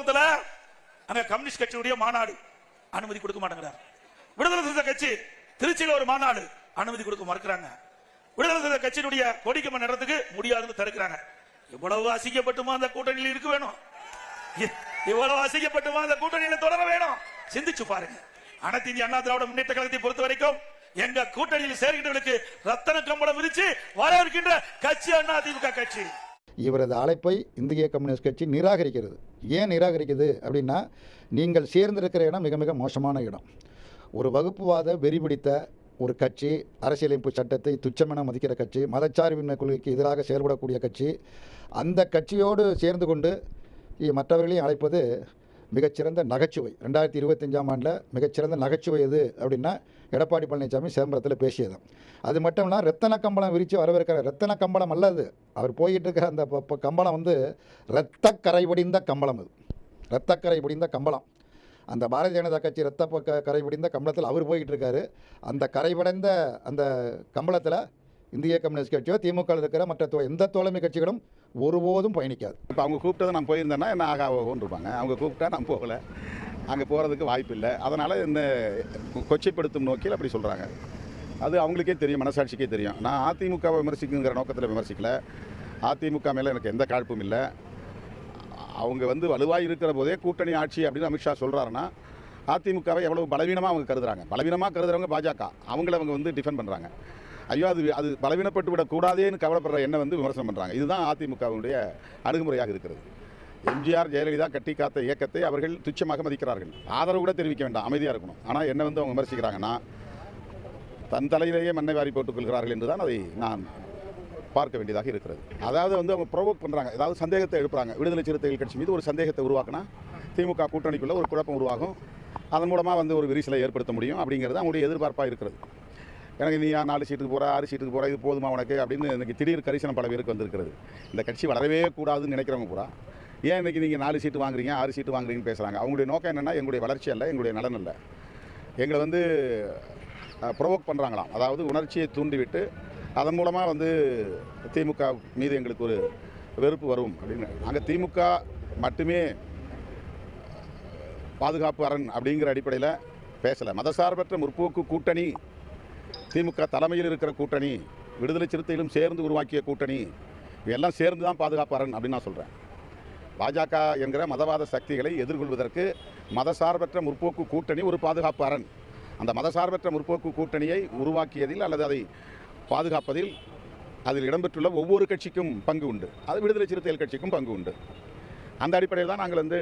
குப்பத்துல அங்க கம்யூனிஸ்ட் கட்சியுடைய மாநாடு அனுமதி கொடுக்க மாட்டேங்கிறார். விடுதலை சிறுத்தை கட்சி திருச்சியில ஒரு மாநாடு அனுமதி கொடுக்க மறுக்கிறாங்க. விடுதலை சிறுத்தை கட்சியினுடைய கொடிக்கம்ப நடத்துக்கு முடியாதுன்னு தடுக்கிறாங்க. இவ்வளவு அசிங்கப்பட்டுமா அந்த கூட்டணியில் இருக்க வேணும்? இவ்வளவு அசிங்கப்பட்டுமா அந்த கூட்டணியில தொடர வேணும்? சிந்திச்சு பாருங்க. அனைத்து இந்திய அண்ணா திராவிட முன்னேற்ற கழகத்தை பொறுத்த வரைக்கும் எங்க கூட்டணியில் சேர்கின்றவர்களுக்கு ரத்தன கம்பளம் விரிச்சு வரவேற்கின்ற கட்சி அண்ணா திமுக கட்சி. இவரது அழைப்பை இந்திய கம்யூனிஸ்ட் கட்சி நிராகரிக்கிறது. ஏன் நிராகரிக்குது அப்படின்னா, நீங்கள் சேர்ந்திருக்கிற இடம் மிக மிக மோசமான இடம். ஒரு வகுப்புவாத வெறி பிடித்த ஒரு கட்சி, அரசியலமைப்பு சட்டத்தை துச்சமென மதிக்கிற கட்சி, மதச்சார்பின்மை கொள்கைக்கு எதிராக செயல்படக்கூடிய கட்சி. அந்த கட்சியோடு சேர்ந்து கொண்டு மற்றவர்களையும் அழைப்பது மிகச்சிறந்த நகைச்சுவை. 2025ஆம் ஆண்டில் மிகச்சிறந்த நகைச்சுவை எது அப்படின்னா, எடப்பாடி பழனிசாமி சிதம்பரத்தில் பேசியது. அது மட்டும் இல்லை, ரத்தன கம்பளம் விரித்து வரவேற்கிற ரத்தன கம்பளம் அல்லது அவர் போயிட்டு இருக்கிற அந்த கம்பளம் வந்து இரத்தக்கரை படிந்த கம்பளம். அது இரத்தக்கரை படிந்த கம்பளம். அந்த பாரதிய ஜனதா கட்சி இரத்த கரை படிந்த கம்பளத்தில் அவர் போய்கிட்டு இருக்காரு. அந்த கரைபடைந்த அந்த கம்பளத்தில் இந்திய கம்யூனிஸ்ட் கட்சியோ திமுக இருக்கிற மற்ற எந்த தோழமை கட்சிகளும் ஒருபோதும் பயணிக்காது. இப்போ அவங்க கூப்பிட்டதை நான் போயிருந்தேன்னா என்ன ஆகாவோன்னு இருப்பாங்க. அவங்க கூப்பிட்டா நான் போகலை, அங்கே போகிறதுக்கு வாய்ப்பு இல்லை. அதனால் இந்த கொச்சைப்படுத்தும் நோக்கில் அப்படி சொல்கிறாங்க. அது அவங்களுக்கே தெரியும், மனசாட்சிக்கே தெரியும். நான் அதிமுகவை விமர்சிக்குங்கிற நோக்கத்தில் விமர்சிக்கல. அதிமுக மேலே எனக்கு எந்த காழ்ப்பும் இல்லை. அவங்க வந்து வலுவாக இருக்கிற போதே கூட்டணி ஆட்சி அப்படின்னு அமித்ஷா சொல்கிறாருன்னா, அதிமுகவை எவ்வளோ பலவீனமாக அவங்க கருதுறாங்க. பலவீனமாக கருதுறவங்க பாஜக, அவங்கள அவங்க வந்து டிஃபெண்ட் பண்ணுறாங்க. ஐயோ அது பலவீனப்பட்டு விடக்கூடாதேன்னு கவலைப்படுற எண்ணம் வந்து விமர்சனம் பண்ணுறாங்க. இதுதான் அதிமுகவுடைய அணுகுமுறையாக இருக்கிறது. எம்ஜிஆர் ஜெயலலிதா கட்டி காத்த இயக்கத்தை அவர்கள் துச்சமாக மதிக்கிறார்கள். ஆதரவு கூட தெரிவிக்க வேண்டாம், அமைதியாக இருக்கணும். ஆனால் என்ன வந்து அவங்க விமர்சிக்கிறாங்கன்னா, தன் தலையிலேயே மண்ணை வாரி போட்டுக் கொள்கிறார்கள் என்று தான் அதை நான் பார்க்க வேண்டியதாக இருக்கிறது. அதாவது வந்து அவங்க ப்ரொவோக் பண்ணுறாங்க, ஏதாவது சந்தேகத்தை எழுப்புறாங்க. விடுதலை சிறுத்தைகள் கட்சி மீது ஒரு சந்தேகத்தை உருவாக்கினா திமுக கூட்டணிக்குள்ளே ஒரு குழப்பம் உருவாகும். அதன் மூலமாக வந்து ஒரு விரிசலை ஏற்படுத்த முடியும் அப்படிங்கிறது அவங்களுடைய எதிர்பார்ப்பாக இருக்கிறது. எனக்கு நீ 4 சீட்டுக்கு போகிற 6 சீட்டுக்கு போகிற இது போதுமா உனக்கு அப்படின்னு எனக்கு திடீர் கரிசனம் பல பேருக்கு வந்திருக்கிறது. இந்த கட்சி வளரவே கூடாதுன்னு நினைக்கிறவங்க கூட ஏன் இன்றைக்கி நீங்கள் 4 சீட்டு வாங்குறீங்க 6 சீட்டு வாங்குறீங்கன்னு பேசுகிறாங்க. அவங்களுடைய நோக்கம் என்னென்னா, எங்களுடைய வளர்ச்சி அல்ல, எங்களுடைய நலன் அல்ல. எங்களை வந்து ப்ரொவோக் பண்ணுறாங்களாம். அதாவது உணர்ச்சியை தூண்டிவிட்டு அதன் மூலமாக வந்து திமுக மீது எங்களுக்கு ஒரு வெறுப்பு வரும் அப்படின்னு. அங்கே திமுக மட்டுமே பாதுகாப்பு அரண் அப்படிங்கிற அடிப்படையில் பேசலை. மதசார்பற்ற முற்போக்கு கூட்டணி, திமுக தலைமையில் இருக்கிற கூட்டணி, விடுதலை சிறுத்தையிலும் சேர்ந்து உருவாக்கிய கூட்டணி, இதெல்லாம் சேர்ந்து தான் பாதுகாப்பு அரண் அப்படின்னு நான் சொல்கிறேன். பாஜக என்கிற மதவாத சக்திகளை எதிர்கொள்வதற்கு மதசார்பற்ற முற்போக்கு கூட்டணி ஒரு பாதுகாப்பு அரண். அந்த மதசார்பற்ற முற்போக்கு கூட்டணியை உருவாக்கியதில் அல்லது அதை பாதுகாப்பதில் அதில் இடம்பெற்றுள்ள ஒவ்வொரு கட்சிக்கும் பங்கு உண்டு. அது விடுதலை சிறுத்தைகள் கட்சிக்கும் பங்கு உண்டு. அந்த அடிப்படையில் தான் நாங்கள் வந்து